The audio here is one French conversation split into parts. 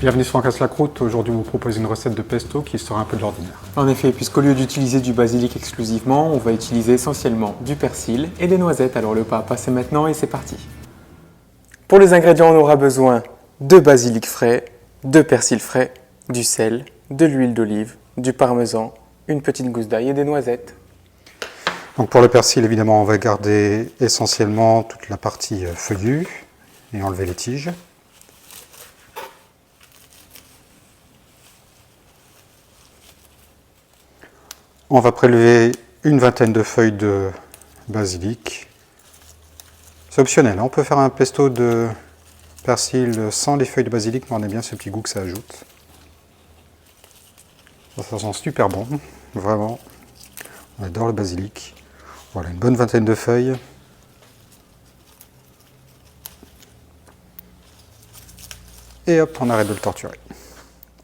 Bienvenue sur En Casse la Croûte. Aujourd'hui, on vous propose une recette de pesto qui sort un peu de l'ordinaire. En effet, puisqu'au lieu d'utiliser du basilic exclusivement, on va utiliser essentiellement du persil et des noisettes. Alors le pas à pas, c'est maintenant et c'est parti. Pour les ingrédients, on aura besoin de basilic frais, de persil frais, du sel, de l'huile d'olive, du parmesan, une petite gousse d'ail et des noisettes. Donc pour le persil, évidemment, on va garder essentiellement toute la partie feuillue et enlever les tiges. On va prélever une vingtaine de feuilles de basilic. C'est optionnel, on peut faire un pesto de persil sans les feuilles de basilic, mais on aime bien ce petit goût que ça ajoute. Ça sent super bon, vraiment. On adore le basilic. Voilà, une bonne vingtaine de feuilles. Et hop, on arrête de le torturer.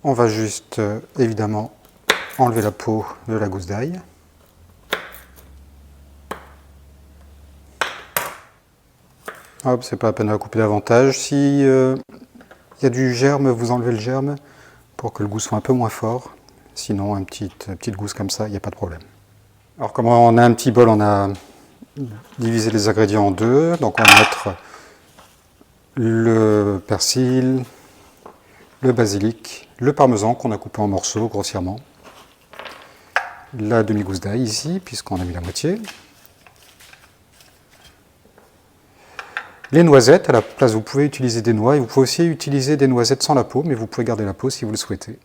On va juste, évidemment, enlever la peau de la gousse d'ail. Hop, c'est pas la peine de la couper davantage. Si y a du germe, vous enlevez le germe pour que le goût soit un peu moins fort. Sinon, une petite gousse comme ça, il n'y a pas de problème. Alors, comme on a un petit bol, on a divisé les ingrédients en deux. Donc, on va mettre le persil, le basilic, le parmesan qu'on a coupé en morceaux grossièrement, la demi-gousse d'ail ici, puisqu'on a mis la moitié. Les noisettes, à la place vous pouvez utiliser des noix, et vous pouvez aussi utiliser des noisettes sans la peau, mais vous pouvez garder la peau si vous le souhaitez.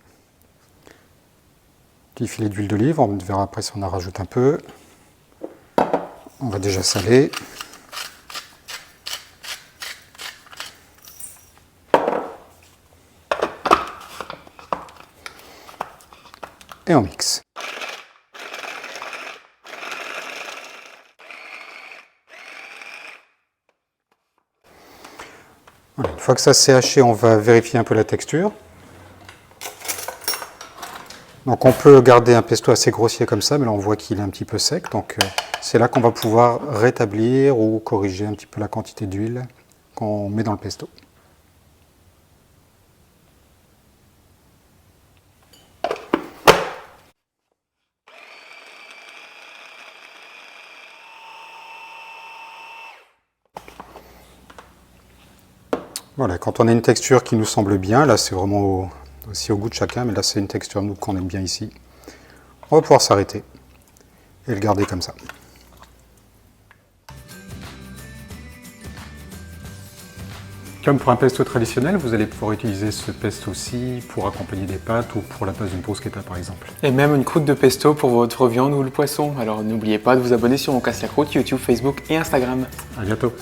Petit filet d'huile d'olive, on verra après si on en rajoute un peu. On va déjà saler. Et on mixe. Voilà, une fois que ça s'est haché, on va vérifier un peu la texture. Donc on peut garder un pesto assez grossier comme ça, mais là on voit qu'il est un petit peu sec. Donc c'est là qu'on va pouvoir rétablir ou corriger un petit peu la quantité d'huile qu'on met dans le pesto. Voilà, quand on a une texture qui nous semble bien, là c'est vraiment aussi au goût de chacun, mais là c'est une texture nous qu'on aime bien ici. On va pouvoir s'arrêter et le garder comme ça. Comme pour un pesto traditionnel, vous allez pouvoir utiliser ce pesto-ci pour accompagner des pâtes ou pour la base d'une bruschetta par exemple. Et même une croûte de pesto pour votre viande ou le poisson. Alors n'oubliez pas de vous abonner sur On Casse la Croûte, YouTube, Facebook et Instagram. À bientôt.